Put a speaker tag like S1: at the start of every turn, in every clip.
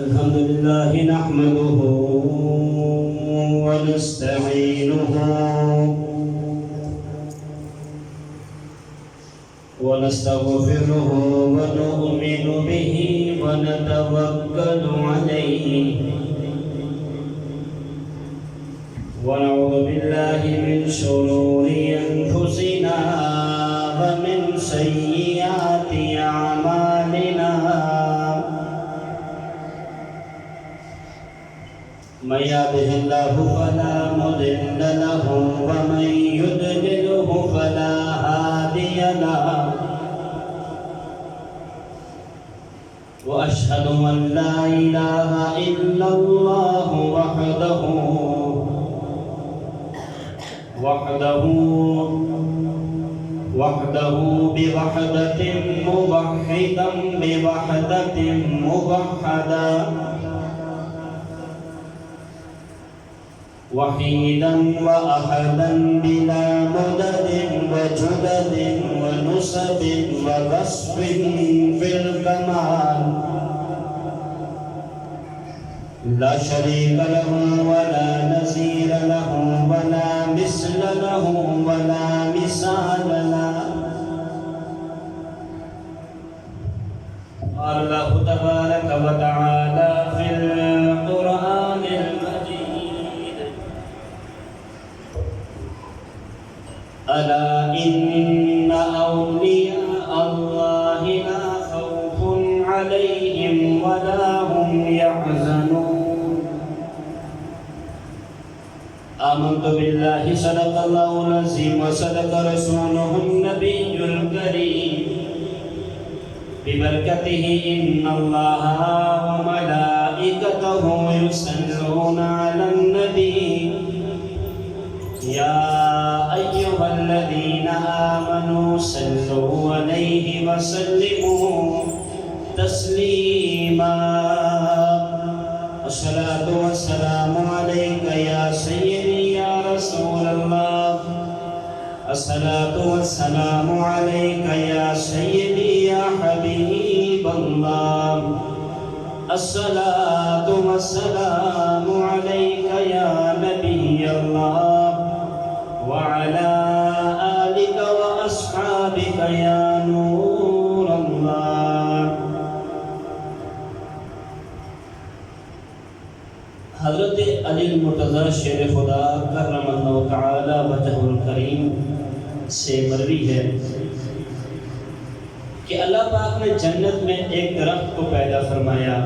S1: الحمد لله نحمده ونستعينه ونستغفره ونؤمن به ونتوكل عليه ونعوذ بالله من شرور أنفسنا ومن سيئات أعمالنا من يهده الله فلا مضل له ومن يضلله فلا هادي له وأشهد أن لا إله إلا الله وحده بوحدة موحدا بوحدة موحدا وحيدا وأحدا بلا مدد وجدد ونسب ووصف في الكمال لا شريك له ولا نظير له ولا مثل له ولا مثال له. قال الله تبارك وتعالى في القرآن المجيد: ألا إن أولياء الله لا خوف عليهم ولا هم يحزنون. آمنت بالله صدق الله العظيم وصدق رسوله النبي الكريم ببركته إن الله وملائكته يصلون على النبي يا أيها الذين آمنوا صلوا عليه وسلموا تسليما. الصلاة والسلام عليك يا سيدي يا رسول الله. الصلاة والسلام عليك يا سيدي يا حبيب الله. الصلاة والسلام عليك يا نبي الله وعلى آلك وأصحابك يا نور الله. حضرت علی المرتضی شیر خدا کرم اللہ تعالی وجہ الکریم سے مروی ہے کہ اللہ پاک نے جنت میں ایک درخت کو پیدا فرمایا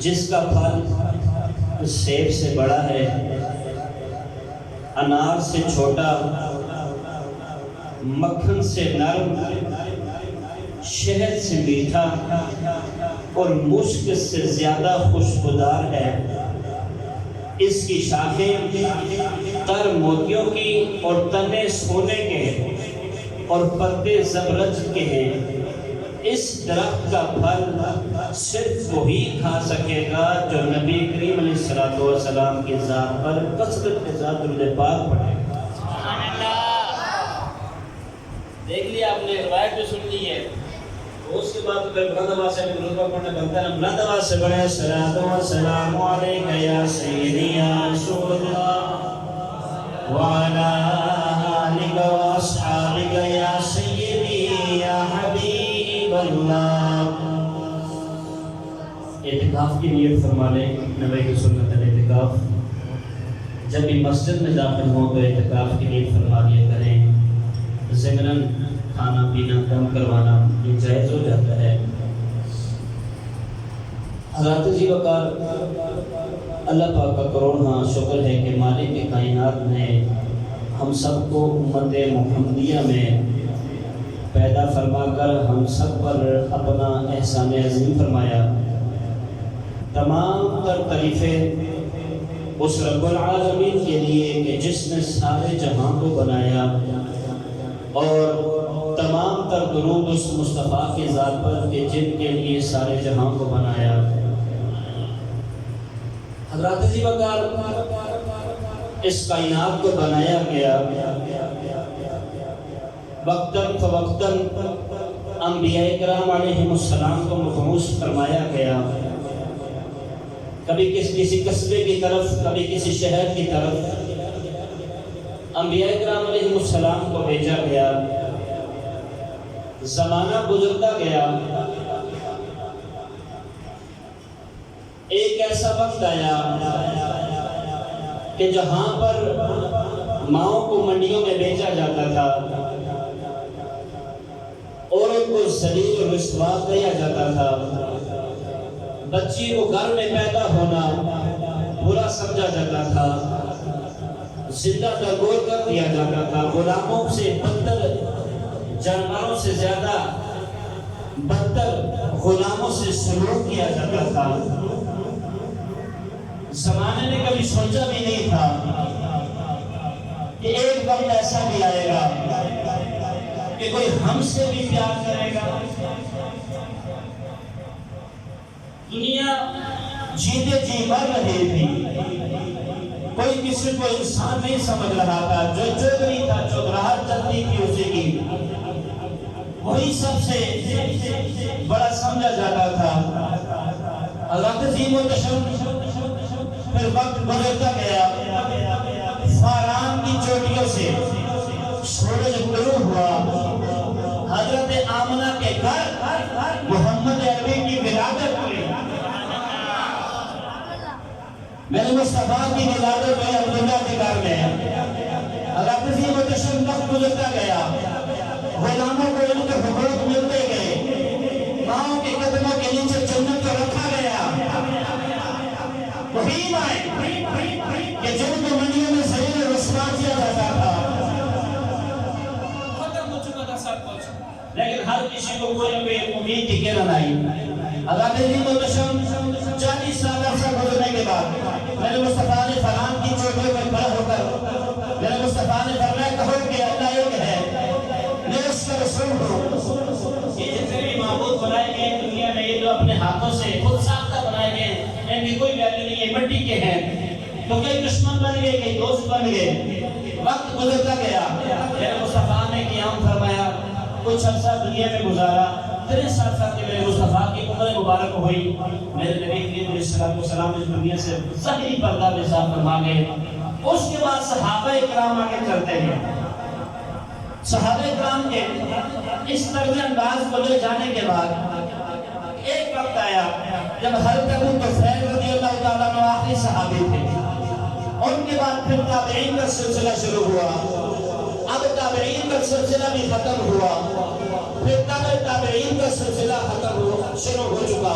S1: جس کا پھل سیب سے بڑا ہے، انار سے چھوٹا، مکھن سے نرم، شہد سے میٹھا اور مشک سے زیادہ خوشبودار ہے. اس کی شاخیں تر موتیوں کی اور تنے سونے کے اور پتے زبرجد کے ہیں. اس درخت کا پھل صرف وہی کھا سکے گا جو نبی کریم علیہ السلام کی ذات پر کثرت کے ساتھ درود پاک پڑھے گا. دیکھ لیا آپ نے، روایت بھی سن لی ہے. اس کے بعد پھر بلند آواز سے درود پاک پڑھنا بنتا ہے. بلند آواز سے پڑھیں: الصلاۃ والسلام علیک یا سیدی یا رسول اللہ وعلی آلک واصحابک یا سیدی یا حبیب اللہ. اعتکاف کی نیت فرما لیں. نبی کی سنت ہے اعتکاف. جب بھی مسجد میں داخل ہوں تو اعتکاف کی نیت فرما لیا کریں. ضمناً کھانا پینا کم کروانا یہ جائز ہو جاتا ہے. حضرت جی وقار اللہ پاک کا کروڑ شکر ہے کہ مالک کائنات نے ہم سب کو امت محمدیہ میں پیدا فرما کر ہم سب پر اپنا احسان عظیم فرمایا. تمام تر تعریفیں اس رب العالمین کے لیے کہ جس نے سارے جہاں کو بنایا، اور تمام تر درود اس مصطفیٰ کی ذات پر کہ جن کے لیے سارے جہاں کو بنایا. حضرات جی وقار اس کائنات کو بنایا گیا وقتاً فوقتاً انبیاء کرام علیہ السلام کو مبعوث فرمایا گیا، کبھی کسی قصبے کی طرف، کبھی کسی شہر کی طرف انبیاء کرام علیہ السلام کو بھیجا گیا۔ زمانہ گزرتا گیا، ایک ایسا وقت آیا کہ جہاں پر ماؤں کو منڈیوں میں بیچا جاتا تھا، عورت کو ذلیل و رسوا کیا جاتا تھا، بچی کو گھر میں پیدا ہونا برا سمجھا جاتا تھا، زندہ درگور کر دیا جاتا تھا، غلاموں سے بدتر، جانوروں سے زیادہ بدتر غلاموں سے سلوک کیا جاتا تھا۔ زمانے نے کبھی سوچا بھی نہیں تھا کہ ایک وقت ایسا بھی آئے گا کہ کوئی ہم سے بھی پیار کرے گا۔ دنیا جیتے جی مر رہی تھی، کوئی کسی کو انسان نہیں سمجھ رہا تھا، جو چوکری تھا، چوکراہٹ چلتی تھی اسی کی، وہی سب سے بڑا سمجھا جاتا تھا۔ اللہ عظیم و تشریف پھر وقت گزرتا گیا، فاران کی چوٹیوں سے سورج طلوع ہوا، حضرت آمنہ کے گھر محمد عربی کی ولادت ہوئی۔ میرے مصطفیٰ کی ولادت ہوئی عبداللہ کے گھر میں۔ اللہ عظیم و تشریف وقت گزرتا گیا، غلاموں کو ان کے حقوق ملتے گئے، ماؤں کے قدموں کے نیچے جنت کو رکھا گیا۔ وہی آئے کہ جن کو منڈیوں میں ذلیل و رسوا کیا جاتا تھا، ختم ہو چکا تھا سب کچھ، لیکن ہر کسی کو کوئی نہ کوئی امید کی کرن آئی۔ اللہ عظیم و تشریف 40 سال عرصہ گزرنے کے بعد میرے مصطفیٰ نے فلان کی چوٹیوں میں کھڑا ہو کر میرے مصطفیٰ نے فرمایا، کہو کہ اللہ ایک ہے، میں اس کا رسول ہوں۔ یہ جتنے بھی معبود بنائے گئے دنیا میں، یہ جو اپنے ہاتھوں سے خود ساختہ بنائے گئے، ان کی کوئی ویلیو نہیں ہے، مٹی کے ہیں، تو کئی دشمن بن گئے، کئی دوست بن گئے۔ وقت گزرتا گیا، میرے مصطفیٰ نے قیام فرمایا، کچھ عرصہ دنیا میں گزارا، 30 سال تک میرے مصطفیٰ کی عمر مبارک ہوئی۔ میرے نبی کریم علیہ السلام اس دنیا سے ظاہری پردہ میں صاف فرما گئے۔ اس کے بعد صحابہ اکرام آگے چلتے ہیں۔ صحابہ اکرام کے اس طرز انداز کو لے جانے کے بعد ایک وقت آیا جب حضرت ابو طفیل رضی اللہ تعالیٰ عنہ آخری صحابی تھے، ان کے بعد پھر تابعین کا سلسلہ شروع ہوا، اب تابعین کا سلسلہ بھی ختم ہوا، پھر تابعین کا سلسلہ شروع ہو چکا،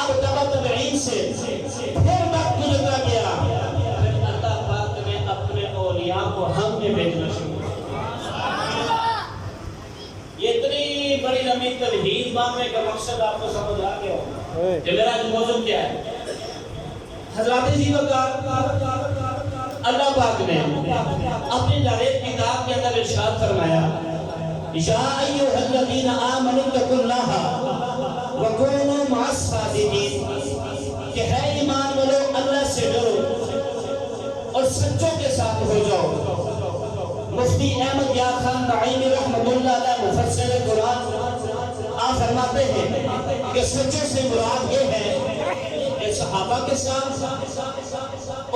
S1: اب تابعین سے پھر وقت گزرتا گیا، پھر اللہ پاک نے اپنے اولیاء کو ہم نے بھیجنا شروع کیا۔ یہ اتنی بڑی لمبی تمہید ماننے کا مقصد آپ کو سمجھ آ گیا ہو کہ میرا موضوع کیا ہے۔ حضرات جی اللہ پاک نے اپنی لغیب کتاب کے اندر ارشاد فرمایا، یا ایھا الذین آمنوا اتقوا اللہ وکونوا مع الصادقین، کہ ہے ایمان والو اللہ سے ڈرو اور سچوں کے ساتھ ہو جاؤ۔ مفتی احمد یار خان نعیمی رحمۃ اللہ علیہ مفسر قرآن آپ فرماتے ہیں کہ سچوں سے مراد یہ ہے کہ صحابہ کے ساتھ،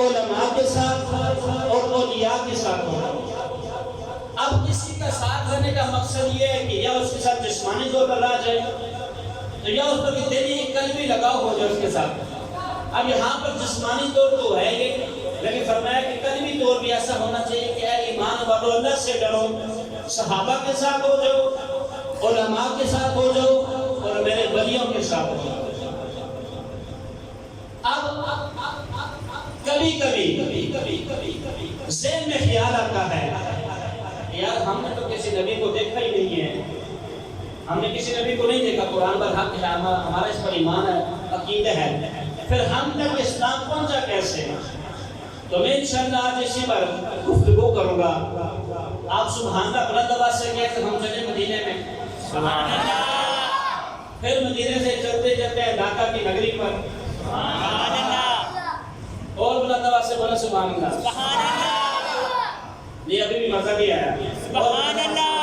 S1: علماء کے ساتھ اور اولیاء کے ساتھ ہونا۔ اب کسی کا ساتھ رہنے کا مقصد یہ ہے کہ یا اس کے ساتھ جسمانی طور پر رہ جائے تو یا اس پر دلی قلبی لگاؤ ہو جائے اس کے ساتھ۔ اب یہاں پر جسمانی طور تو ہے یہ، لیکن فرمایا کہ قلبی طور بھی ایسا ہونا چاہیے کہ اے ایمان والو اللہ سے ڈرو، صحابہ کے ساتھ ہو جاؤ، علماء کے ساتھ ہو جاؤ اور میرے ولیوں کے ساتھ ہو جاؤ۔ اب کبھی کبھی ذہن میں خیال آتا ہے یار ہم نے تو کسی نبی کو دیکھا ہی نہیں ہے، ہم نے کسی نبی کو نہیں دیکھا، قرآن پر حق ہے، ہمارا اس پر ایمان ہے، عقیدہ ہے، پھر ہم تک اسلام پہنچا کیسے؟ تو میں انشاءاللہ آج اسی پر گفتگو کروں گا۔ آپ سبحان اللہ بلند آواز سے کہتے ہم چلے مدینے میں، سبحان اللہ، پھر مدینے سے چلتے چلتے ہیں ڈھاکہ کی نگری پر، سبحان اللہ، اور بلند آواز سے بولا سبحان اللہ، سبحان اللہ، یہ ابھی بھی مزہ بھی آیا، سبحان اللہ۔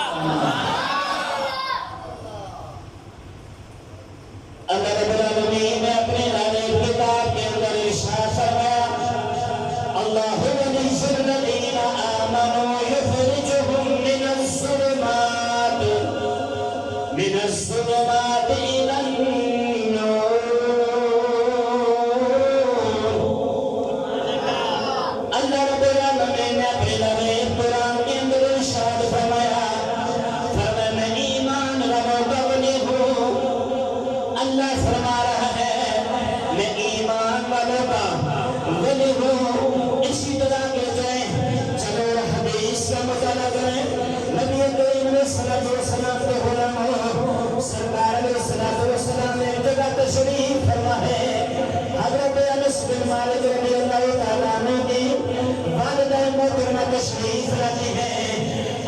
S1: اللہ فرما رہا ہے میں ایمان والوں کا ولی ہوں. اسی طرح کہتے ہیں چلو حدیث کا مطالعہ کریں. نبی کریم علیہ السلام کے غلام سرکار علیہ السلام نے ایک جگہ تشریف فرما ہے. حضرت انس بن مالک رضی اللہ تعالیٰ عنہ کی والدہ محترمہ تشریف لاتی ہے.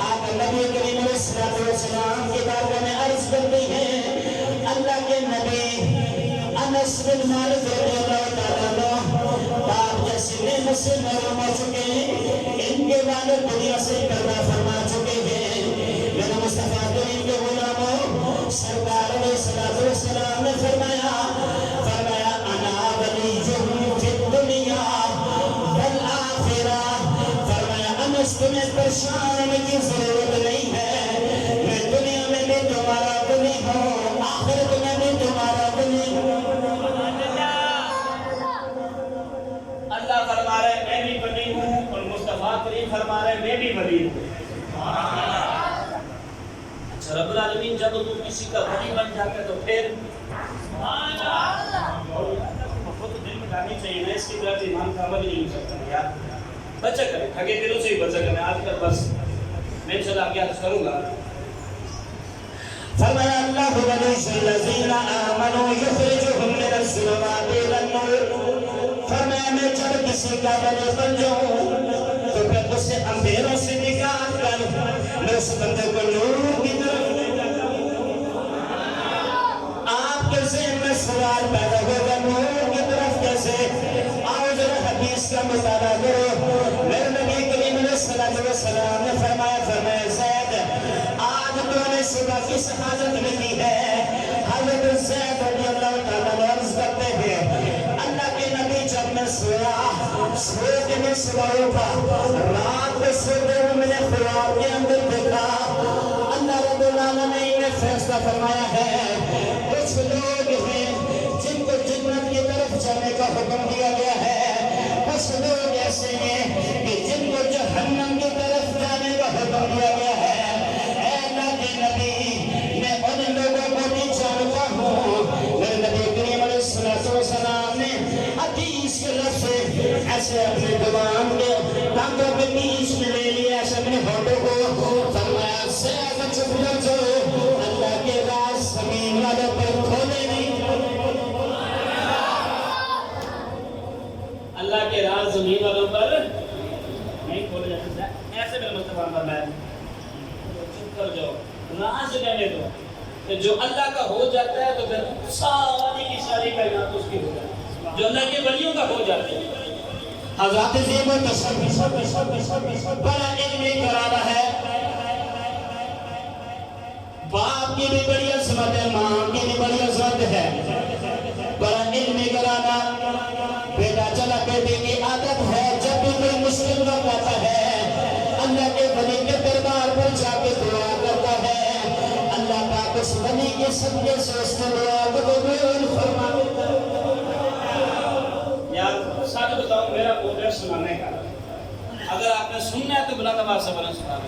S1: آپ نبی کریم علیہ السلام کی بارگاہ میں عرض کرتی ہیں اللہ کے نبی انس بن مالک رضی اللہ تعالیٰ عنہ باپ جیسے نعمت سے محروم ہو چکے ہیں. ان کے والد دنیا سے پردہ فرما چکے ہیں. میرے مصطفیٰ کریم کے غلاموں سرکار علیہ السلام نے فرمایا انا ولیہم فی الدنیا والآخرہ. فرمایا انس تمہیں پریشان ہونے کی ضرورت نہیں ہے. میں دنیا میں بھی تمہارا ولی ہوں, آخرت میں بھی تمہارا ولی ہوں. اللہ فرما رہے میں بھی ولی ہوں اور مصطفیٰ کریم فرما رہے میں بھی ولی ہوں. اچھا رب العالمین جب تو کسی کا ولی بن جاتا ہے تو پھر خود دل میں ڈالنی چاہیے نا اس کی طرف ایمان کا عمل نہیں ہو سکتا یار. بچہ کریں تھکے دلوں سے ہی بچہ کریں. آج کل بس میں چلا آگے عرض کروں گا. فرمایا اللہ ولی الذین آمنوا یخرجہم من الظلمات الی النور. فرمایا میں جب کسی کا ولی بن جاؤں تو پھر اسے اندھیروں سے نکال کر میں اس بندے کو نور کی طرف لے جاتا ہوں. آپ کے ذہن میں سوال پیدا ہوگا نور کی طرف کیسے؟ آؤ ذرا حدیث کا مطالعہ کرو. میرے نبی کریم علیہ السلام نے فرمایا زید آج تو نے صبح کی شہادت ملی ہے. حضرت زید رضی اللہ تعالیٰ عرض کرتے ہیں اللہ کے نبی جب میں سوئے کے میں صبح اٹھا رات میں سوتے ہوئے میں نے خواب کے اندر دیکھا اللہ رب العالمین نے فیصلہ فرمایا ہے کچھ لوگ ہیں جن کو جنت کی طرف جانے کا حکم دیا گیا ہے, کچھ لوگ ایسے ہیں کہ جن کو جہنم کی طرف جانے کا حکم دیا گیا ہے. اے اللہ کے نبی میں ان لوگوں کو بھی جانتا ہوں. میرے نبی کریم علیہ السلام نے حدیث کے لفظ ایسے اپنے زبان کے ٹانگوں کے بیچ میں لے لیا, ایسے اپنے ہونٹوں کو فرمایا زید چپ کر جاؤ, اللہ کے راز زمین والوں پر کھولے نہیں. اللہ کے راز زمین والوں پر نہیں کھولے جاتے. ایسے میرے مصطفیٰ فرمایا چپ کر جاؤ, راز رہنے دو. جو اللہ کا ہو جاتا ہے تو پھر ساری کی ساری کائنات اس کی ہو جاتی ہے. جو اللہ کے ولیوں کا ہو جاتے ہیں. حضرات بڑا علمی کرانا ہے. باپ کی بھی بڑی عظمت ہے, ماں کی بھی بڑی عظمت ہے. بڑا علمی کرانا. بیٹا چلا بیٹے کی عادت ہے جب بھی کوئی مشکل وقت آتا ہے اللہ کے ولی کے دربار پر جا کے دعا کرتا ہے. اللہ پاک اس ولی کے صدقے سے اس کی دعا کو قبول فرما دیتا ہے. یار ساتھ بتاؤں میرا پروگرام سنانے کا, اگر آپ نے سننا ہے تو بلا دبا سے بنا سنانے.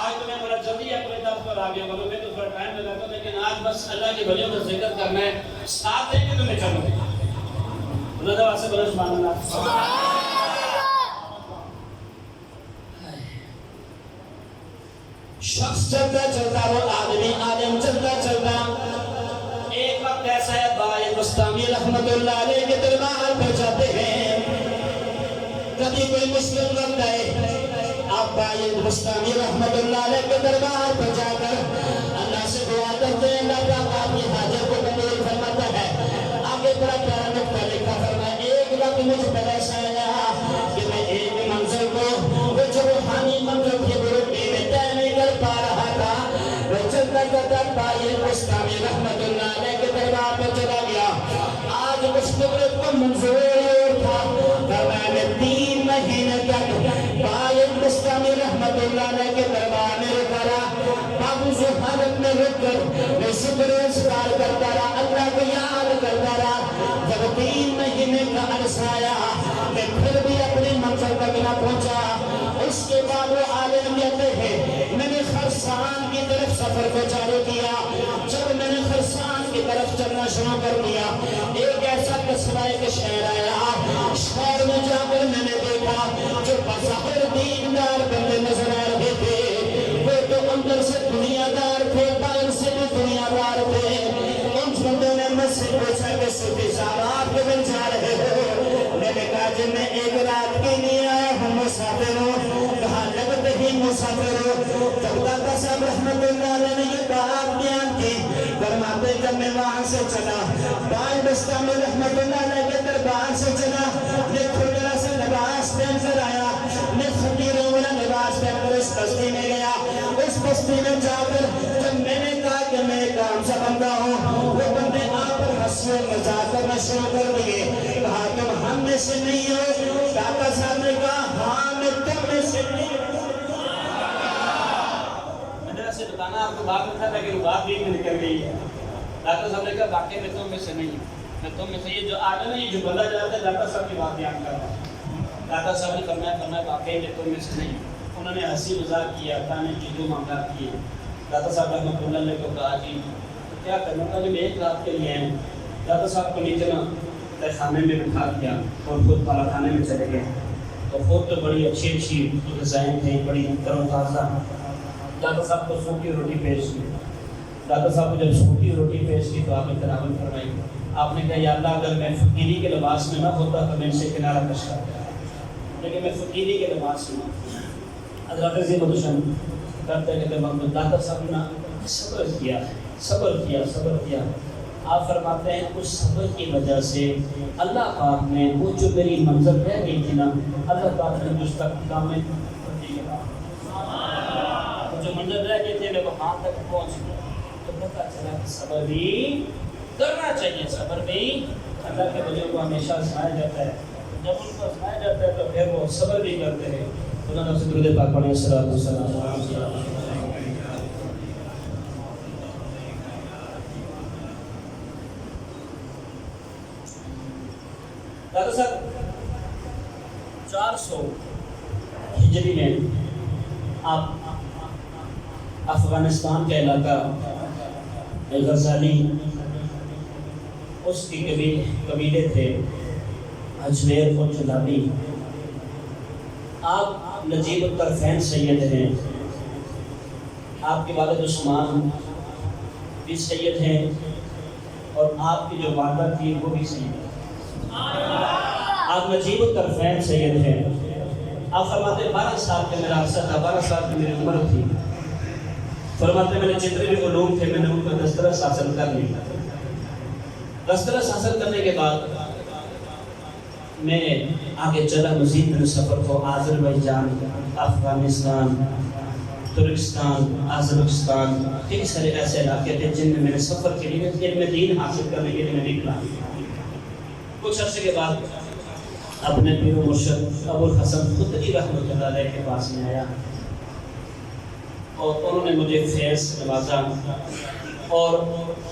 S1: آج تو میں بڑا جلدی اپنے درس پر آ گیا ہوں, میں تو تھوڑا ٹائم لگاتا ہوں لیکن آج بس اللہ کے ولیوں کا ذکر کرنا ہے. ساتھ دیں گے تو میں چلوں گا. بلا دبا سے بنا سنانا. شخص چلتا چلتا وہ آدمی عالم چلتا چلتا ایک وقت ایسا ہے بائی مستعمی رحمت اللہ علیہ کے دربار پر جاتے ہیں. کبھی کوئی مشکل وقت آئے آپ بائی مستعمی رحمت اللہ علیہ کے دربار پر جا کر اللہ سے دعا کرتے ہیں اللہ پاک آپ کی حاجت کو قبول فرماتا ہے. آگے بڑا پیارا نقطہ لکھا فرمایا ایک وقت مجھ پر ایسا آیا کہ میں ایک منظر کو وہ جو روحانی منظر کی بروٹی میں طے نہیں کر پا رہا تھا وہ چلتا چلتا بائی مستعمی رحمت اللہ علیہ کے دربار پر چلا گیا. آج اس قدرت کو منظور تھا فرمایا میں 3 مہینے تک بائی مستعمی رحمت اللہ علیہ کے دربار میں رکھا رہا. بابو سے حالت میں رکھ کر میں شکر چلنا شروع کر دیا. ایک ایسا قصبہ ایک شہر آیا, شہر میں جا کر میں نے دیکھا جو بظاہر دیندار بندے نظر آ رہے تھے, وہ تو اندر سے دنیا دار تھے, باہر سے بھی دنیا دار تھے. ان بندوں نے مجھ سے پوچھا کہ صوفی صاحب آپ کدھر جا رہے ہو؟ میں نے کہا جب میں ایک رات کے لیے آیا ہوں, مسافر ہوں. کہا لگتے ہی مسافر ہو. جب داتا صاحب رحمت اللہ علیہ نے یہ بات بیان کی, فرماتے جب میں وہاں سے چلا, بائیں بستہ میں رحمت اللہ علیہ کے دربار سے چلا, میں کھڑا سے لباس پہن کر آیا, میں فقیروں والا لباس پہن کر اس بستی میں گیا. اس بستی میں جا کر جب میں نے کہا کہ میں ایک کام سا بندہ ہوں, وہ بندے آپ پر ہنسی و مذاق کرنا شروع کر دیے. کہا تم ہم میں سے نہیں ہو؟ داتا صاحب نے کہا ہاں میں تم میں سے نہیں ہوں. سے بتانا آپ کو بات میں تھا لیکن بات بھی نکل گئی ہے. داتا صاحب نے کہا واقعی میں تم میں سے نہیں ہوں, میں تم میں سے. یہ جو آدم ہے, یہ جو بندہ جاتا ہے, داتا صاحب کی بات بیان کر رہا ہے. داتا صاحب نے فرمایا واقعی میں تم میں سے نہیں ہوں. انہوں نے ہنسی مذاق کیا, کھانے کی جو معاملات کیے. داتا صاحب رحمۃ اللہ علیہ کو کہا جی کیا کرنا تھا, جب ایک رات کے لیے ہیں. داتا صاحب کو نیچے نہ خانے میں بٹھا دیا اور خود بالا خانے میں چلے گئے. تو خود تو بڑی اچھی اچھی غذائیں تھیں, بڑی تر و تازہ. داتا صاحب کو سوکھی روٹی پیش کی. داتا صاحب کو جب سوکھی روٹی پیش کی تو آپ نے تلاوت فرمائی. آپ نے کہا یا اللہ اگر میں فقیری کے لباس میں نہ ہوتا تو میں ان سے کنارہ کش کرتا, لیکن میں فقیری کے لباس میں. حضرت عظیم الشان کرتے کہتے محمد داتا صاحب نے صبر کیا صبر کیا صبر کیا. آپ فرماتے ہیں اس صبر کی وجہ سے اللہ پاک نے وہ جو میری منظر رہ گئی تھی نا, اللہ پاک نے مجھ تک کام جو منظر رہ گئے تھے میں وہاں تک پہنچ گیا. تو پتہ چلا کہ صبر بھی کرنا چاہیے. صبر بھی اللہ کے بندوں کو ہمیشہ آزمایا جاتا ہے. جب ان کو آزمایا جاتا ہے تو پھر وہ صبر بھی کرتے ہیں. خدا نفس درود پاک پڑھیں صلی اللہ علیہ وسلم. داتا صاحب 400 ہجری میں آپ افغانستان کا علاقہ غزالی, اس کی قبیلے تھے اجمیر اور جلالی. آپ نجیب الطرفین سید ہیں, آپ کے والد عثمان بھی سید ہیں, اور آپ کی جو والدہ تھی وہ بھی سید ہے. آپ نجیب الطرفین سید ہیں. آپ فرماتے 12 سال کے میرا عرصہ تھا, 12 سال کی میری عمر تھی. فرماتے میں نے جتنے بھی علوم تھے میں نے ان کو دسترس حاصل کر لی. دسترس حاصل کرنے کے بعد میں آگے چلا مزید میرے سفر کو. آذربائیجان, افغانستان, ترکستان, ازبکستان, کئی سارے ایسے علاقے تھے جن میں میرے سفر کے لیے علم دین حاصل کرنے کے لیے میں نکلا. کچھ عرصے کے بعد اپنے پیر و مرشد ابو الحسن خدری رحمۃ اللہ علیہ کے پاس میں آیا, اور انہوں نے مجھے فیض سے نوازا. اور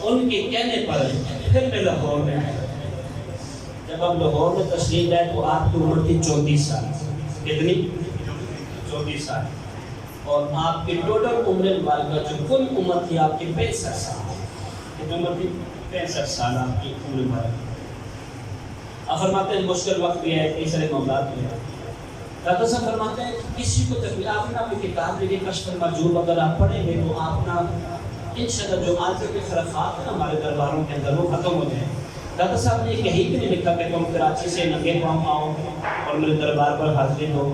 S1: ان کے کہنے پر پھر میں لاہور میں آیا. جب ہم لاہور میں تشریف لائے تو آپ کی عمر تھی 34 سال. کتنی؟ 34 سال. اور آپ کی ٹوٹل عمر مبارکہ جو کل عمر تھی آپ کی 65 سال. کتنی عمر تھی؟ 65 سال آپ کی عمر مبارکہ. آپ فرماتے ہیں مشکل وقت بھی ہے, کئی سارے معاملات بھی ہیں. داتا صاحب فرماتے ہیں کسی کو تکلیف, آپ نے اپنی کتاب لکھی کشف المرجوب, اگر آپ پڑھیں گے تو آپ نا انشاءاللہ جو آج کے خرافات ہیں ہمارے درباروں کے اندر وہ ختم ہو جائیں. داتا صاحب نے کہیں بھی نہیں لکھا کہ تم کراچی سے ننگے پاؤں آؤ اور میرے دربار پر حاضر ہو,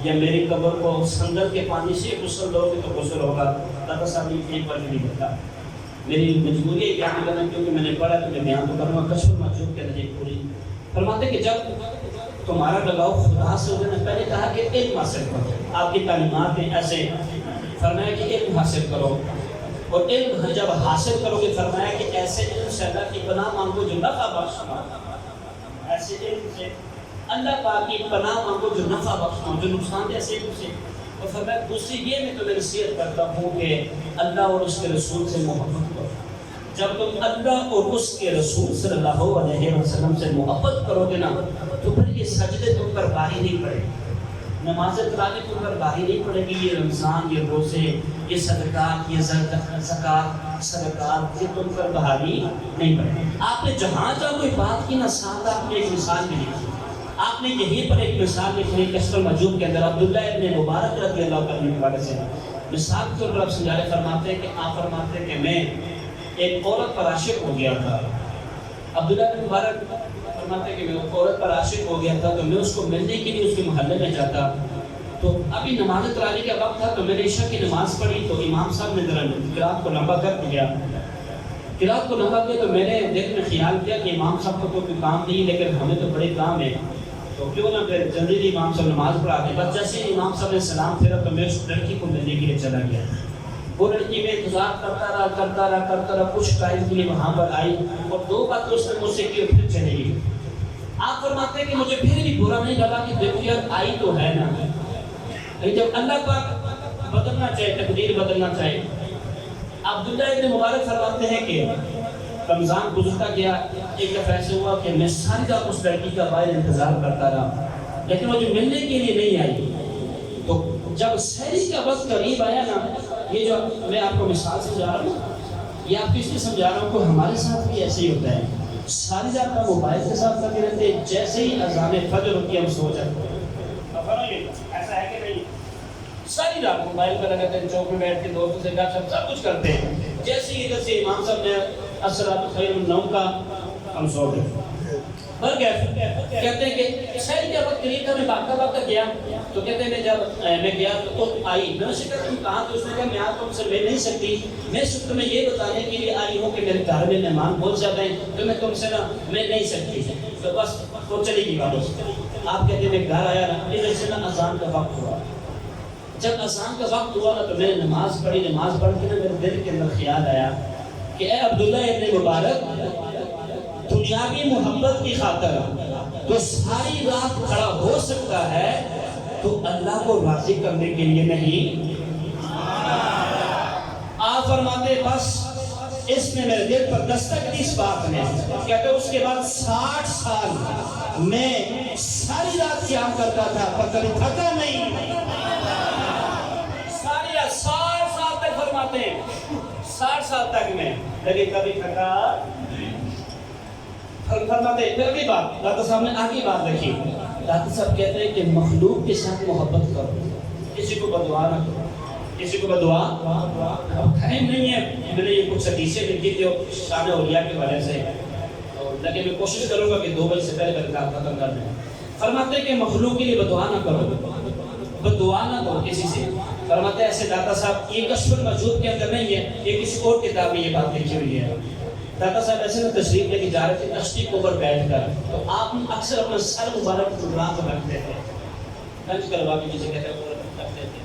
S1: یا میری قبر کو سندر کے پانی سے غسل دو گے تو غسل ہوگا. داتا صاحب نے کہیں پر بھی نہیں لکھا. میری مجبوری ہے بیان کرنا کیونکہ میں نے پڑھا تو میں بیان تو کروں گا. کشف المرجوب کے اندر پوری فرماتے کہ جب تمہارا لگاؤ خدا سے ہو جانا, پہلے کہا کہ علم حاصل کرو. آپ کی تعلیمات ہیں ایسے فرمایا کہ علم حاصل کرو, اور علم جب حاصل کرو گے فرمایا کہ ایسے علم سے اللہ کی پناہ مانگو جو نفع بخش ہو. ایسے علم سے اللہ پاک کی پناہ مانگو جو نفع بخش ہو, جو نقصان دہ ایسے علم سے. اور فرمایا دوسری یہ میں تمہیں نصیحت کرتا ہوں کہ اللہ اور اس کے رسول سے محبت کرو. جب تم اللہ اور اس کے رسول صلی اللہ علیہ وسلم سے محبت کرو گے نا تو پھر یہ سجدے تم پر باری نہیں پڑے, نماز تراویح تم پر باری نہیں پڑے گی. یہ رمضان, یہ روزے, یہ صدقات, یہ زکوٰۃ, صدقات یہ تم پر بھاری نہیں پڑے. آپ نے جہاں جہاں کوئی بات کی نا ساتھ آپ نے ایک مثال بھی لکھی. آپ نے یہیں پر ایک مثال لکھی کشف المجوب کے اندر عبداللہ ابن مبارک رضی اللہ عنہ کے بارے سے. مثال کے طور پر آپ سمجھا رہے فرماتے ہیں کہ آپ فرماتے ہیں کہ میں ایک عورت پر عاشق ہو گیا تھا. عبداللہ ابن مبارک فرماتے ہیں کہ میں عورت پر عاشق ہو گیا تھا تو میں اس کو ملنے کے لیے اس کے محلے میں جاتا. تو ابھی نماز تراویح کا وقت تھا تو میں نے عشاء کی نماز پڑھی تو امام صاحب نے ذرا قرات کو لمبا کر دیا. قرات کو لمبا کیا تو میں نے دل میں خیال کیا کہ امام صاحب کو تو کوئی کام نہیں لیکن ہمیں تو بڑے کام ہے تو کیوں نہ پھر جلدی امام صاحب نماز پڑھا دیں. بس جیسے امام صاحب نے سلام پھیرا تو میں اس لڑکی کو ملنے کے لیے چلا گیا. وہ لڑکی میں انتظار کرتا رہا کچھ ٹائم کے لیے وہاں پر آئی اور 2 باتیں اس نے مجھ سے کی اور پھر چلے گئی. آپ فرماتے ہیں کہ مجھے پھر بھی برا نہیں لگا کہ دیکھو یار آئی تو ہے نا. جب اللہ پاک بدلنا چاہے تقدیر بدلنا چاہے. عبداللہ ابن مبارک فرماتے ہیں کہ رمضان گزرتا گیا. ایک دفعہ ایسے ہوا کہ میں ساری رات اس لڑکی کا باہر انتظار کرتا رہا لیکن وہ جو ملنے کے لیے نہیں آئی. تو جب سحری کا وقت قریب آیا نا یہ جو میں آپ کو مثال سمجھا رہا ہوں یہ آپ کس لیے سمجھا رہا ہوں کہ ہمارے ساتھ بھی ایسے ہی ہوتا ہے. ساری رات کا موبائل کے ساتھ لگے رہتے جیسے ہی اذان فجر ہوتی ہے ہم سو جاتے ہیں. ایسا ہے کہ نہیں؟ ساری رات موبائل پہ لگے تھے چوک میں بیٹھ کے دوستوں سے گپ شپ سب کچھ کرتے ہیں. جیسے ہی ادھر سے امام صاحب نے الصلاۃ خیر من النوم کا ہم سو گئے. بھر گئے. کہتے ہیں کہ سحری کا وقت قریب تھا میں بھاگتا گیا تو کہتے ہیں جب میں گیا تو آئی. میں نے سے کہا تم کہاں تو اس نے کہا میں آپ تم سے مل نہیں سکتی میں صرف تمہیں یہ بتانے کے لیے آئی ہوں کہ میرے گھر میں مہمان بہت زیادہ ہیں تو میں تم سے نا مل نہیں سکتی. تو بس وہ چلی گئی واپس. آپ کہتے ہیں میں گھر آیا نا ادھر سے نا اذان کا وقت ہوا. جب اذان کا وقت ہوا نا تو میں نے نماز پڑھی. نماز پڑھ کے نا میرے دل کے اندر خیال آیا کہ اے عبداللہ ابن مبارک دنیاوی محبت کی خاطر تو ساری رات کھڑا ہو سکتا ہے تو اللہ کو راضی کرنے کے لیے نہیں. آپ فرماتے بس اس نے میرے دل پر دستک دی اس بات نے. کہتے اس کے بعد 60 سال میں ساری رات قیام کرتا تھا پر کبھی تھکا نہیں. ساری رات 60 سال تک فرماتے ہیں 60 سال تک میں لیکن کبھی تھکا فرماتے ہیں. پھر اگلی بات داتا صاحب نے آگے بات رکھی. داتا صاحب کہتے ہیں کہ مخلوق کے ساتھ محبت کرو کسی کو بدعا نہ کرو. کسی کو بدعا ٹائم نہیں ہے. میں نے یہ کچھ حدیثیں لکھی تھی شان اولیاء کے بارے سے لیکن میں کوشش کروں گا کہ 2 بجے سے پہلے کام ختم کر دیں. فرماتے ہیں کہ مخلوق کے لیے بدعا نہ کرو بدعا نہ کرو کسی سے. فرماتے ہیں ایسے داتا صاحب یہ کشف المجوب کے اندر نہیں ہے یہ کسی اور کتاب میں یہ بات لکھی ہوئی ہے. داتا صاحب ایسے نا تشریف لے کے جا رہے تھے کشتی کے اوپر بیٹھ کر تو آپ اکثر اپنا سر مبارک ٹکڑا کر رکھتے تھے. گنج کروا کے جسے کہتے ہیں وہ رکھتے تھے.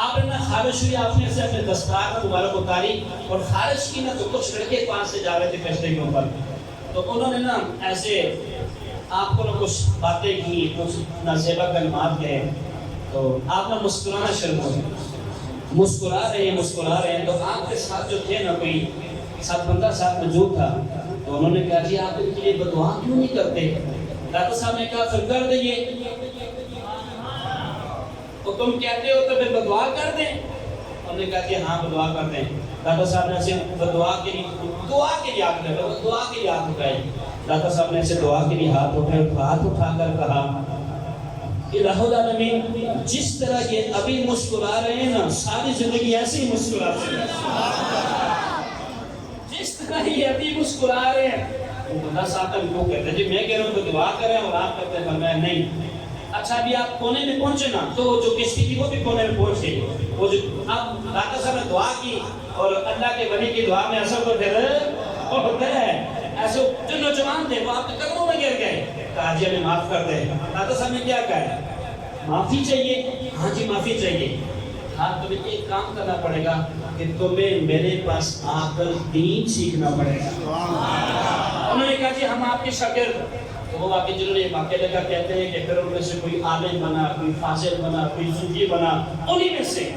S1: آپ نے خارش ہوئی آپ نے ایسے اپنے دستار مبارک اتاری اور خارش کی نا تو کچھ لڑکے پاس سے جا رہے تھے کشتی کے اوپر تو انہوں نے نا ایسے آپ کو نا کچھ باتیں کی کچھ نازیبہ کلمات گئے تو آپ نا مسکرانا شروع ہو گئے. مسکرا رہے ہیں تو آپ کے ساتھ جو تھے نا کوئی 7 بندہ ساتھ موجود تھا تو انہوں نے کہا جی آپ ان کے لیے بدعا کیوں نہیں کرتے. داتا صاحب نے کہا پھر کر دیں تو تم کہتے ہو تو پھر بدعا کر دیں. انہوں نے کہا کہ ہاں بدعا کر دیں. داتا صاحب نے ایسے دعا کے لیے ہاتھ اٹھائے. داتا صاحب نے ایسے دعا کے لیے ہاتھ اٹھا کر کہا الہ العالمین جس طرح یہ ابھی مسکرا رہے ہیں نا ساری زندگی ایسے ہی مسکراتے ہیں. جس طرح یہ ابھی مسکرا رہے ہیں. بندہ صاحب کا کیوں کہتے ہیں جی میں کہہ رہا ہوں تو دعا کریں اور آپ کہتے ہیں فرمایا نہیں. اچھا ابھی آپ کونے میں پہنچے نا تو جو کشتی تھی وہ بھی کونے میں پہنچ گئی. وہ جو اب داتا صاحب نے دعا کی اور اللہ کے ولی کی دعا میں اثر تو پھر ہوتا ہے. ایسے جو نوجوان تھے وہ آپ کے قدموں میں گر گئے. کہا جی ہمیں معاف کر دیں. داتا صاحب نے کیا کہا معافی چاہیے. ہاں جی معافی چاہیے. ہاں تمہیں ایک کام کرنا پڑے گا کہ تمہیں میرے پاس آ کر دین سیکھنا پڑے گا. انہوں نے کہا جی ہم آپ کے شاگرد. تو وہ واقعی جنہوں نے واقعہ لگا کہتے ہیں کہ پھر ان میں سے کوئی عالم بنا کوئی فاضل بنا کوئی صوفی بنا انہی میں سے.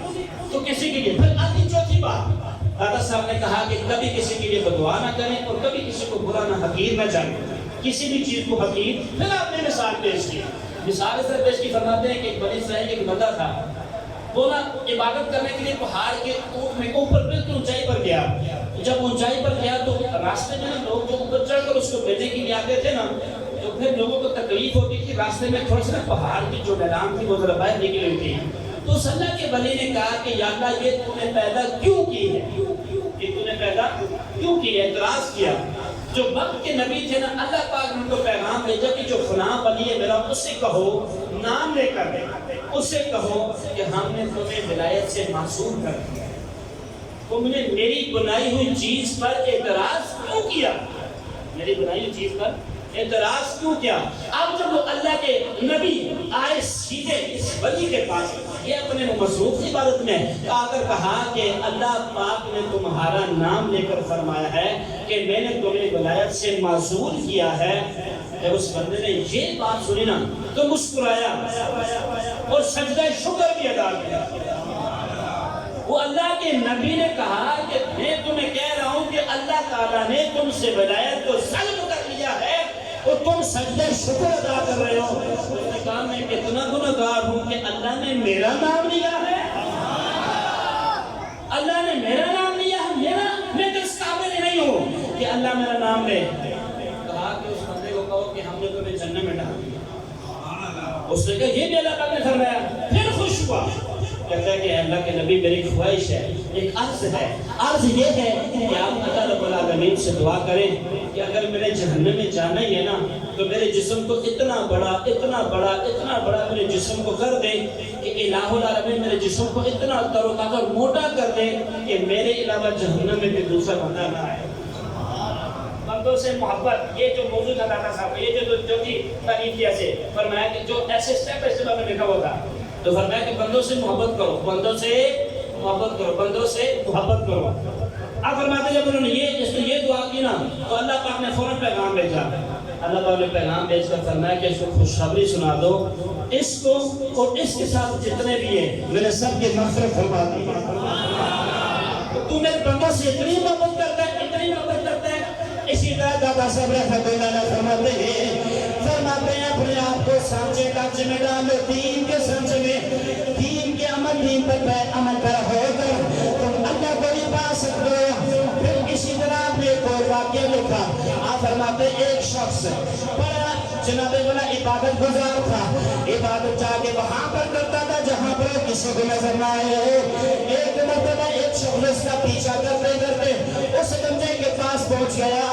S1: تو کسی کے لیے پھر آتی چوتھی بات داتا صاحب نے کہا کہ کبھی کسی کے لیے بدعا نہ کریں اور کبھی کسی کو برا نہ حقیر نہ جانیں. کسی بھی چیز کو حقیر. پھر آپ نے مثال پیش کی. مثال اس طرح پیش کی فرماتے ہیں کہ ایک بنی اسرائیل ایک بندہ تھا وہ نا عبادت کرنے کے لیے پہاڑ کے اوپر بالکل اونچائی پر گیا. جب اونچائی پر گیا تو راستے میں نا لوگ جو اوپر چڑھ کر اس کو بھیجنے کے لیے آتے تھے نا، تو پھر لوگوں کو تکلیف ہوتی تھی، راستے میں تھوڑا سا پہاڑ کی جو ڈھلان تھی وہ ذرا باہر نکلی ہوئی تھی۔ تو اللہ کے ولی نے کہا کہ یا اللہ یہ تو نے پیدا کیوں کی ہے، یہ تو نے پیدا کیوں کی ہے؟ اعتراض کیا۔ جو وقت کے نبی تھے نا، اللہ پاک نے تو پیغام بھیجا کہ جو فلاں ولی ہے میرا، اس سے کہو نام لے کر دے، اس سے کہو کہ ہم نے تمہیں ولایت سے معصوم کر دیا، تم نے میری بنائی ہوئی چیز پر اعتراض کیوں کیا، میری بنائی ہوئی چیز پر اعتراض کیوں کیا؟ اب جب وہ اللہ کے نبی آئے سیدھے اس ولی کے پاس، یہ اپنے مصروف عبادت میں آ کر کہا کہ اللہ پاک نے تمہارا نام لے کر فرمایا ہے کہ میں نے تمہیں ولایت سے معزول کیا ہے۔ جب اس بندے نے یہ بات سنی نا تو مسکرایا اور سجدہ شکر بھی ادا کیا۔ وہ اللہ کے نبی نے کہا کہ میں تمہیں کہہ رہا ہوں کہ اللہ تعالیٰ نے تم سے ولایت کو سلب کر لیا ہے اور تم سجدہ شکر ادا کر رہے ہو۔ اس نے کہا میں کتنا گنہگار ہوں کہ اللہ نے میرا نام لیا ہے، اللہ نے میرا نام لیا ہے، میں تو اس قابل نہیں ہوں کہ اللہ میرا نام لے۔ کہا کہ اس بندے کو کہو کہ ہم نے تمہیں جنت میں ڈال دیا۔ اس نے کہا یہ بھی اللہ پاک نے فرمایا، پھر خوش ہوا۔ کہتا ہے کہ اللہ کے نبی میری خواہش ہے، ایک عرض ہے، عرض یہ ہے کہ آپ اللہ رب العالمین سے دعا کریں کہ اگر میرے جہنم میں جانا ہی ہے نا تو میرے جسم کو اتنا بڑا اتنا بڑا اتنا بڑا میرے جسم کو کر دے کہ الہ العالمین میرے جسم کو اتنا تروتازہ اور موٹا کر دے کہ میرے علاوہ جہنم میں بھی دوسرا بندہ نہ آئے۔ بندوں سے محبت، یہ جو موضوع تھا دادا صاحب، یہ جو تھی تعریف کیا سے فرمایا کہ جو ایسے اسٹیپ ہے اس میں لکھا ہوا تھا، تو فرمایا کہ بندوں سے محبت کرو، بندوں سے محبت کرو، بندوں سے محبت کرو۔ اب فرماتے جب انہوں نے یہ دعا کی نا تو اللہ پاک نے فوراً پیغام بھیجا۔ اللہ پاک نے پیغام بھیج کر فرمایا کہ اس کو خوشخبری سنا دو، اس کو اور اس کے ساتھ جتنے بھی ہیں میں نے سب کی مغفرت فرما دی۔ تو میرے بندوں سے اتنی محبت کرتا ہے، اتنی محبت کرتا ہے۔ اسی طرح دادا صاحب رحمۃ اللہ علیہ فرماتے ہیں اپنے آپ کو سانچے ڈانچے میں ڈالو، دین کے سانچے میں، دین کے عمل، دین پر عمل پر ہو کر تم اللہ کو بھی پا سکتے ہو۔ پھر اسی طرح آپ نے ایک اور واقعہ لکھا، آپ فرماتے ایک شخص بڑا جناب والا عبادت گزار تھا، عبادت جا کے وہاں پر کرتا تھا جہاں پر کسی کو نظر نہ آئے۔ ایک مرتبہ ایک شخص اس کا پیچھا کرتے کرتے اس بندے کے پاس پہنچ گیا۔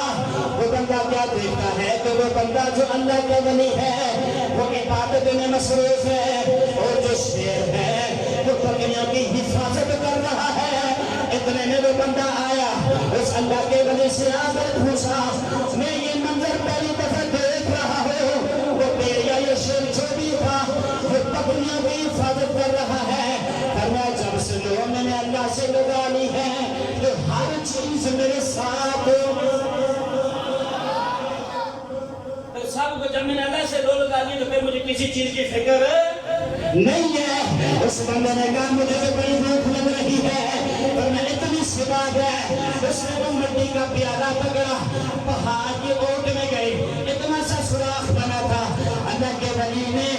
S1: وہ بندہ کیا دیکھتا ہے کہ وہ بندہ جو اللہ کا ولی ہے وہ عبادت میں مصروف ہے، اور جو شیر ہے وہ بکریوں کی حفاظت کر رہا ہے۔ اتنے میں وہ بندہ آیا، اس اللہ کے ولی سے آ کر پوچھا میں یہ منظر پہلی دفعہ دیکھ رہا ہوں، وہ بیڑیا یہ شیر جو بھی تھا وہ بکریوں کی حفاظت کر رہا ہے۔ فرمایا جب سے لوگوں نے اللہ سے لگا لی ہے کہ ہر چیز میرے ساتھ صاحب کو، جب میں نے اللہ سے لو لگا لی تو پھر مجھے کسی چیز کی فکر نہیں ہے۔ اس بندے نے کہا مجھے تو بڑی بھوک لگ رہی ہے اور میں اتنی سی بات ہے، اس نے وہ مٹی کا پیالہ پکڑا، پہاڑ کی اوٹ میں گئی، اتنا سا سوراخ بنا تھا، اللہ کے ولی نے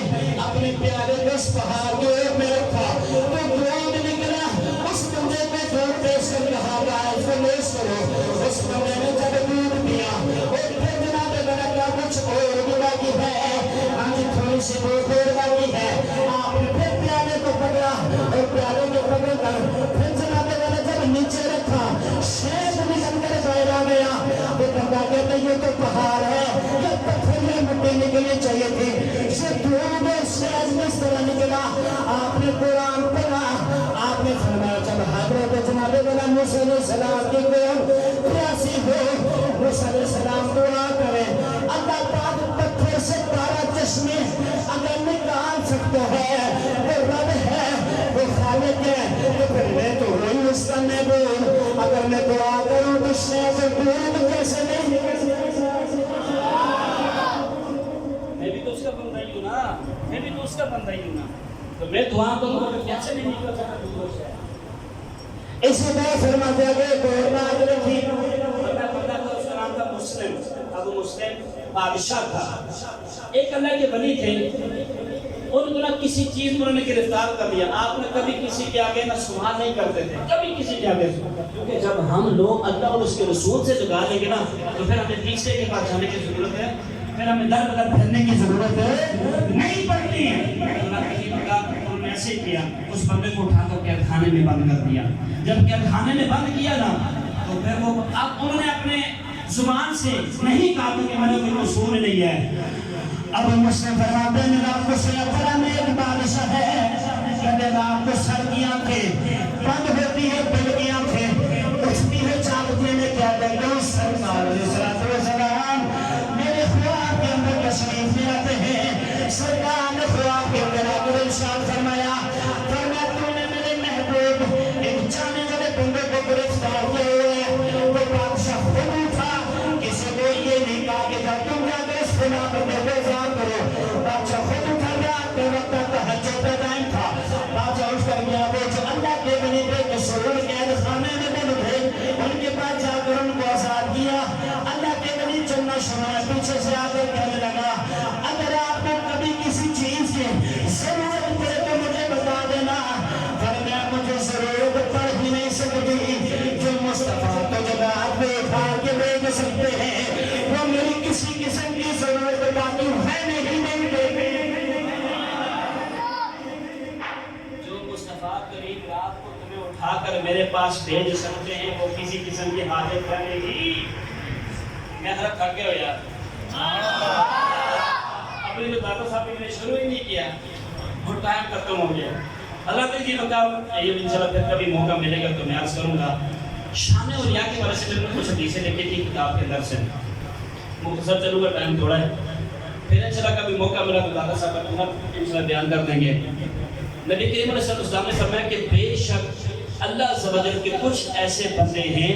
S1: اپنے پیالے کو اس پہاڑ کے اوٹ میں رکھا، تو دودھ نکلا، اس بندے پہ دودھ پیش کر کہا گیا اس کو لیش کرو۔ اس بندے نے جب دودھ پیا اور پھر جناب بنا کیا کچھ اور بھی باقی ہے، ہمیں تھوڑی سی بھوک اور باقی ہے، آپ نے پھر پیالے کو پکڑا اور پیالے کو پکڑ کر پھر جناب والا جب نیچے رکھا، شیخ نکل کر باہر آ گیا۔ وہ بندہ کہتا ہے یہ تو پہاڑ ہے، یہ پتھر میں مٹی نکلنی چاہیے تھی، یہ دودھ شیخ میں اس طرح نکلا۔ آپ نے قرآن پڑھا، آپ نے فرمایا جب حضرت جناب والا موسیٰ علیہ السلام کی قوم پیاسی ہو، موسیٰ علیہ السلام دعا کرے اللہ پاک پتھر سے 12 چشمے اگر نکال سکتا ہے، وہ رب ہے، وہ خالق ہے، تو پھر میں تو وہی اس کا محبوب، اگر میں دعا کروں تو شیخ دودھ کیسے نہیں نکل سکتا؟ میں بھی تو اس کا بندہ ہی ہوں نا، میں بھی تو اس کا بندہ ہی ہوں نا، تو میں دعا کروں تو کیسے نہیں نکل سکتا دودھ سے؟ اسی طرح فرماتے ہیں کہ کوئی بات رکھی، بندہ کا اس کا نام تھا مسلم، ابو مسلم بادشاہ تھا۔ ایک اللہ کے ولی تھے، ان کو نہ کسی چیز میں انہوں نے گرفتار کر لیا. آپ نے کبھی کسی کے آگے نہ سوال نہیں کرتے تھے, کبھی کسی کے آگے, کیونکہ جب ہم لوگ اللہ اور اس کے رسول سے جگا لیں گے نا تو پھر ہمیں تیسرے کے پاس جانے کی ضرورت ہے, پھر ہمیں در بدر پھرنے کی ضرورت نہیں پڑتی ہے. اللہ کی بات انہوں نے ایسے کیا, اس بندے کو اٹھا کر قید خانے میں بند کر دیا. جب قید خانے میں بند کیا نا تو پھر وہ اب انہوں نے اپنے زبان سے نہیں کہا کہ میں نے کوئی رسول نہیں ہے. اب مسلم فرماتے ہیں رات کو سیاح میں ایک بادشاہ ہے, کہتے رات کو سر کی آنکھیں بند ہوتی ہے, دل کی آنکھیں اٹھتی ہے, چاہتے میں کیا دیکھتے ہیں سرکار علیہ السلام میرے خواب کے اندر تشریف لے آتے ہیں. سرکار نے خواب کے اندر آ کر ارشاد فرمایا, تو نے میرے محبوب ایک جانے والے بندے کو گرفتار کیا ہوئے ہیں. وہ بادشاہ خود اٹھا, کسی کو یہ نہیں کہا کہ تم جا کر اس بنا پر بیزار کرو. بادشاہ خود اٹھا گیا, اپنے وقت تہجد کا ٹائم تھا. بادشاہ اٹھ کر گیا, وہ جو اللہ کے بنی بے سرور قید خانے میں بند تھے ان کے پاس جا کر ان کو آزاد کیا. اللہ کے بنی چلنا شروع پیچھے سے آ کر کہنے لگا, اگر آپ کو کبھی کسی چیز کی ضرورت پڑے تو مجھے بتا دینا. فرمایا مجھے ضرورت پڑ ہی نہیں سکتی, جو مصطفیٰ کو جماعت میں اٹھا کے بھیج سکتے ہیں وہ میری کسی قسم کی ضرورت باقی ہے نہیں دیتے. جو مصطفیٰ کریم رات کو تمہیں اٹھا کر میرے پاس بھیج سکتے ہیں وہ کسی قسم کی حاجت ہے نہیں. میں ذرا تھک گیا ہو یار, اپنی تو دادا صاحب نے شروع ہی نہیں کیا اور ٹائم ختم ہو گیا. اللہ تعالیٰ کی بتاؤ, یہ انشاءاللہ پھر کبھی موقع ملے گا تو میں عرض کروں گا. شان اولیاء کے بارے سے میں نے کچھ حدیثیں لکھی تھی کتاب کے اندر سے, مختصر چلوں گا, ٹائم تھوڑا ہے. پھر انشاءاللہ کبھی موقع ملا تو دادا صاحب کا انشاءاللہ بیان کر دیں گے. نبی کریم علیہ السلام نے فرمایا کہ بے شک اللہ عز و جل کے کچھ ایسے بندے ہیں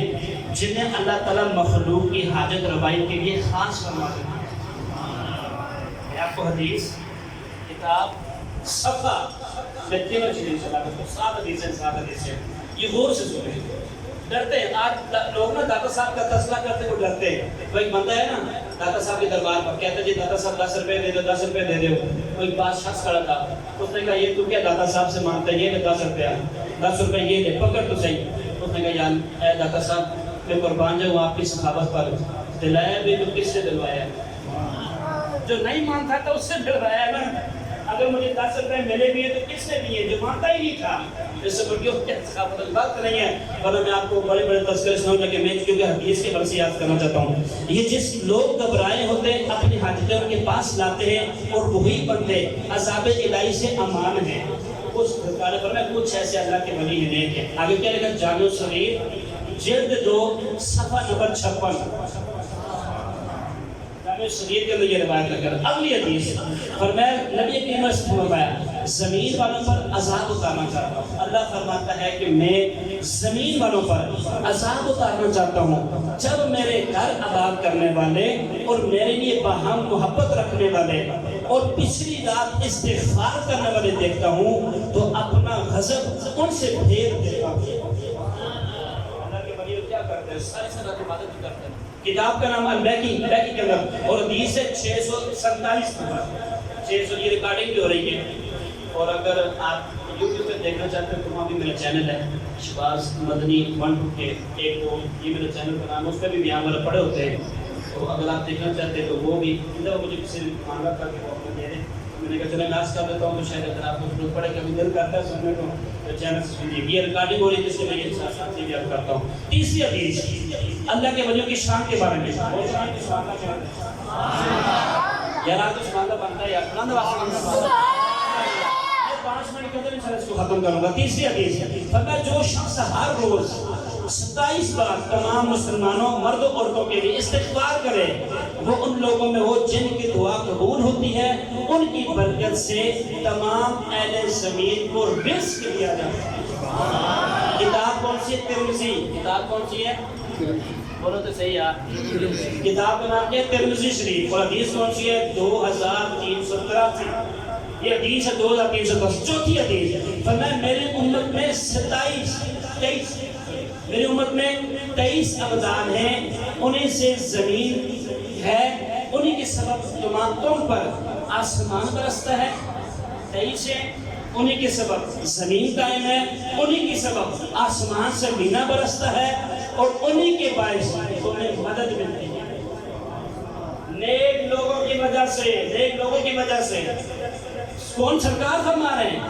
S1: جنہیں اللہ تعالیٰ مخلوق کی حاجت روائی کے لیے خاص فرماتے ہیں. آپ کو حدیث کتاب صفحہ میں تینوں چیزیں چلا کرتا ہوں, 7 حدیثیں, یہ غور سے سنیں. ڈرتے ہیں آج لوگ نا داتا صاحب کا تذکرہ کرتے ہوئے ڈرتے ہیں. وہ ایک بندہ ہے نا داتا صاحب کے دربار پر, کہتا ہے جی داتا صاحب 10 روپے دے دو, 10 روپے دے دو. وہ ایک بات شخص کھڑا تھا, اس نے کہا یہ تو کیا داتا صاحب سے مانگتا ہے, یہ دے 10 روپے, 10 روپے یہ دے, پکڑ تو صحیح. اس نے کہا یار اے داتا صاحب میں قربان جاؤں آپ کی سخاوت پر, دلایا بھی تو کس سے دلوایا, جو نہیں مانتا تھا اس سے دلوایا نا. اگر مجھے 10 روپے ملے بھی ہیں تو کس نے دیے, جو مانتا ہی نہیں تھا. اس سے بڑی ثقافت کی بات نہیں ہے, ورنہ میں آپ کو بڑے بڑے تذکرے سناؤں گا کہ میں کیونکہ حدیث کے بل سے یاد کرنا چاہتا ہوں. یہ جس لوگ گھبرائے ہوتے ہیں اپنی حاجتیں ان کے پاس لاتے ہیں اور وہی بندے عذاب الہی سے امان ہیں. اس سرکار پر میں کچھ ایسے اللہ کے ولی ہیں نیک ہیں. آگے کیا لکھا, جامع الصغیر جلد 2 صفحہ نمبر 56 صغیر کے اندر یہ روایت لگا. اگلی حدیث فرمایا نبی کریم نے فرمایا زمین والوں پر عذاب اتارنا چاہتا ہوں. اللہ فرماتا ہے کہ میں زمین والوں پر عذاب اتارنا چاہتا ہوں جب میرے گھر آباد کرنے والے اور میرے لیے باہم محبت رکھنے والے اور پچھلی رات استغفار کرنے والے دیکھتا ہوں تو اپنا غضب ان سے پھیر دیتا ہوں. اللہ کے ولی کیا کرتے ہیں, ساری رات عبادت کرتے ہیں. کتاب کا نام البیکی کے اندر اور حدیث ہے 647 نمبر 600. یہ ریکارڈنگ بھی ہو رہی ہے, اور اگر آپ یوٹیوب پہ دیکھنا چاہتے ہیں تو وہاں بھی میرا چینل ہے شباز مدنی 1 کے 1 2, یہ میرا چینل کا نام ہے, اس پہ بھی بیان والا پڑے ہوتے ہیں. تو اگر آپ دیکھنا چاہتے ہیں تو وہ بھی مجھے کسی نے مانگا تھا کہ وہ اپنے دے دیں. میں نے کہا چلے میں آج کر دیتا ہوں, تو شاید اگر آپ کو ضرورت پڑے کبھی دل کرتا ہے سننے کو تو چینل سے سنیے. یہ ریکارڈنگ ہو رہی ہے جس سے میں یہ ساتھ سے بیان کرتا ہوں. تیسری حدیث اللہ کے ولیوں کی شان کے بارے میں. اور شان کی شان کا کیا ہے یار, آپ تو سبحان اللہ بنتا ہے یار, سبحان اللہ. یہ 5 منٹ کے اندر انشاءاللہ اس کو ختم کروں گا. تیسری حدیث فرمایا جو شخص ہر روز 27 بار تمام مسلمانوں مرد و عورتوں کے لیے استغفار کرے وہ ان لوگوں میں ہو جن کی دعا قبول ہوتی ہے, ان کی برکت سے تمام اہل زمین کو رزق دیا جاتا ہے. کتاب کون سی ہے؟ ترمذی. کتاب کون سی ہے؟ بولو تو صحیح یار. کتاب کا نام کیا ہے؟ ترمذی شریف. اور حدیث کون سی ہے؟ 2383. یہ حدیث ہے 2310. چوتھی حدیث فرمایا میری امت میں 23 میری امت میں 23 ابدان ہیں, انہیں سے زمین ہے, انہیں کے سبب تم پر آسمان برستا ہے, 23 ہے, انہی کے سبب زمین قائم ہے، انہی کے سبب آسمان سے مینا برستا ہے، اور انہی کے باعث تمہیں مدد ملتی ہے۔ نیک لوگوں کی وجہ سے، نیک لوگوں کی وجہ سے کون سرکار فرما رہے ہیں؟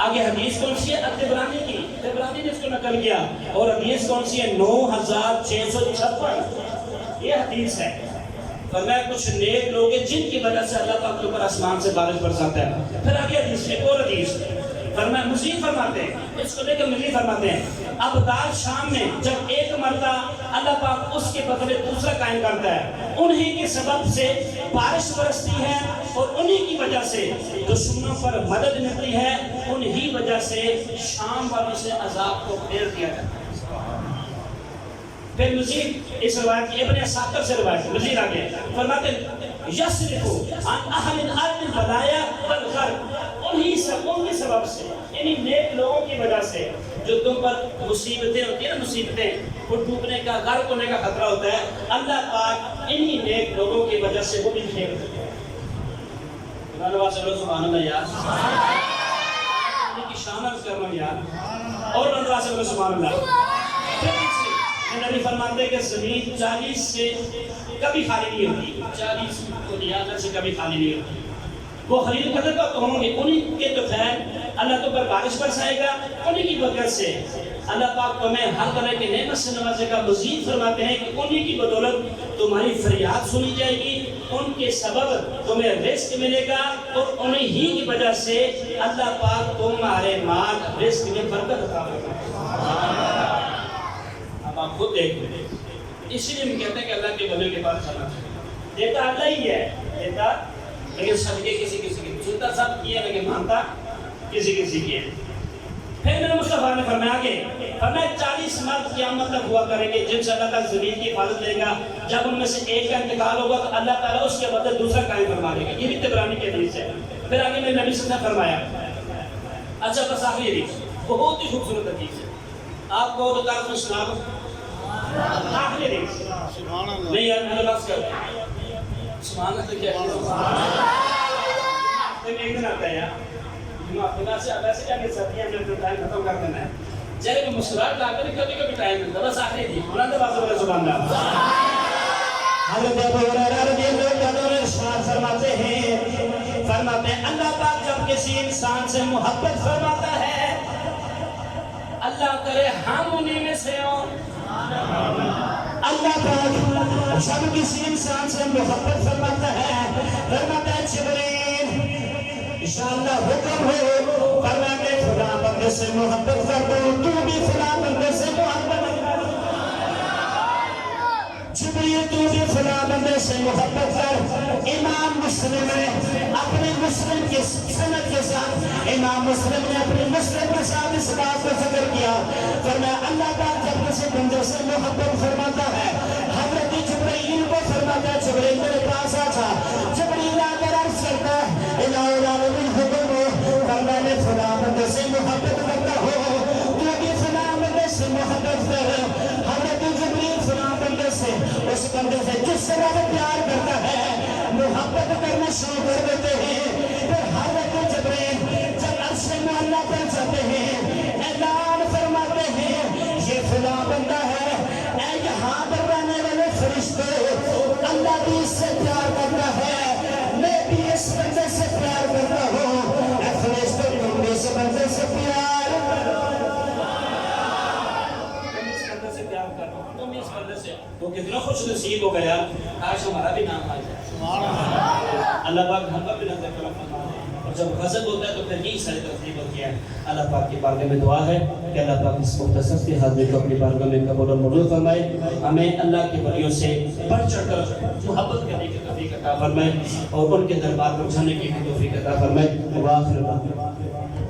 S1: آگے حدیث کون سی ہے؟ الطبرانی کی، طبرانی نے اس کو نقل کیا، اور حدیث کون سی ہے؟ 9656 یہ حدیث ہے۔ فرمایا کچھ نیک لوگ ہیں جن کی وجہ سے اللہ پاک کے اوپر آسمان سے بارش برساتا ہے۔ پھر آگے حدیث ایک اور حدیث فرمایا مزید فرماتے ہیں، اس کو لے کر مزید فرماتے ہیں، ابدال شام میں جب ایک مرتبہ اللہ پاک اس کے بدلے دوسرا قائم کرتا ہے، انہی کے سبب سے بارش برستی ہے، اور انہی کی وجہ سے دشمنوں پر مدد ملتی ہے، انہی وجہ سے شام والوں سے عذاب کو پھیر دیا جاتا ہے۔ پھر مزید اس روایت کی ابن اساکر سے روایت مزید آگے فرماتے ہیں یصرفو عن اہل الارض البلایا والغرب، انہی سبب سے، یعنی نیک لوگوں کی وجہ سے جو تم پر مصیبتیں ہوتی ہیں نا، مصیبتیں، وہ ڈوبنے کا، غرق ہونے کا خطرہ ہوتا ہے، اللہ پاک انہی نیک لوگوں کی وجہ سے وہ بھی پھیر دیتے ہیں۔ سبحان اللہ یار، ان کی شان عرض کر رہا ہوں یار، اور سبحان اللہ۔ نبی فرماتے ہیں کہ زمین 40 سے کبھی خالی نہیں ہوتی، 40 کو نیازت سے کبھی خالی نہیں ہوتی۔ وہ خلیل قدر کا ہوں گے، انہی کے تو خیر اللہ تو پر بارش برسائے گا، انہی کی برکت سے اللہ پاک تمہیں ہر طرح کے نعمت سے نوازے گا۔ مزید فرماتے ہیں کہ انہی کی بدولت تمہاری فریاد سنی جائے گی، ان کے سبب تمہیں رزق ملے گا، اور انہی کی وجہ سے اللہ پاک تمہارے مال رزق میں برکت عطا فرمائے۔ آپ خود دیکھ لیں، اسی لیے ہم کہتے ہیں کہ اللہ کے بندوں کے پاس چلنا چاہیے۔ دیتا اللہ ہی ہے، دیتا لیکن صدقے کسی کسی کی، سنتا سب کیا لیکن مانتا کسی کسی کی ہے۔ پھر میرے مصطفیٰ نے فرمایا کہ 40 مرد قیامت تک ہوا کریں گے جن سے اللہ تعالیٰ زمین کی حفاظت لے گا، جب ان میں سے ایک کا انتقال ہوگا تو اللہ تعالیٰ اس کے بدلے دوسرا قائم فرما دے گا۔ یہ بھی طبرانی کی حدیث ہے۔ پھر آگے میرے نبی صلی اللہ علیہ وسلم نے فرمایا، اچھا بس آخری حدیث بہت ہی خوبصورت حدیث ہے، آپ کو تو طرف میں سنا دو آخری حدیث نہیں یار، میں بس کر سبحان اللہ تو کیا ایک دن آتا ہے یار، ویسے کیا کہ ساتھیاں میں تو ٹائم ختم کر دینا ہے، چلے میں مسکراہٹ لا کر کبھی کبھی ٹائم ملتا، بس آخری حدیث بلند آواز سے سبحان اللہ۔ حضرت ابو ہریرہ رضی اللہ عنہ ارشاد فرماتے ہیں اللہ پاک جب کسی انسان سے محبت فرماتا ہے، اللہ کرے ہم انہی میں سے ہوں۔ اللہ پاک جب کسی انسان سے محبت فرماتا ہے جبریل انشاءاللہ حکم ہو، فرمایا کہ فلاں بندے سے محبت کر دو، تو بھی فلاں بندے سے محبت کر، جبریل تو بھی فلاں بندے سے محبت کر۔ امام مسلم نے اپنے مسلم کے سند کے ساتھ، امام مسلم نے اپنے مسلم کے ساتھ اس بات کو ذکر کیا، فرمایا اللہ تعالیٰ جب کسی بندے سے محبت فرماتا ہے، حضرت جبریل کو فرماتا ہے جبریل میرے پاس آ جا، جبریل آ کر عرض کرتا ہے الہ العالمین حکم ہو، فرمایا میں فلاں بندے سے محبت کرتا ہوں، تو بھی فلاں بندے سے محبت کر۔ حضرت جبریل فلاں بندے سے، اس بندے سے جس سے وہ پیار کرتا ہے، محبت کرنا شروع کر دیتے ہیں۔ پھر حضرت جبریل جب عرش معلیٰ پر جاتے ہیں، اعلان فرماتے ہیں یہ فلاں بندہ ہے، اے یہاں پر رہنے والے فرشتے، اللہ بھی اس سے پیار کرتا ہے، میں بھی اس بندے سے پیار کرتا ہوں، اے فرشتے تم بھی اس بندے سے پیار کرو، تم اس بندے سے، وہ کتنا خوش نصیب ہو گیا، کاش ہمارا بھی نام آ جائے۔ اللہ پاک ہم پر بھی نظر کرم فرمائے، اور جب غضب ہوتا ہے تو پھر یہ ساری ترتیب ہوتی ہے۔ اللہ پاک کی بارگاہ میں دعا ہے کہ اللہ پاک اس مختصر سی حاضری کو اپنی بارگاہ میں قبول و منظور فرمائے، ہمیں اللہ کے ولیوں سے بڑھ چڑھ کر محبت کرنے کی توفیق عطا فرمائے، اور ان کے دربار پر جانے کی بھی توفیق عطا فرمائے۔ وآخر دعوانا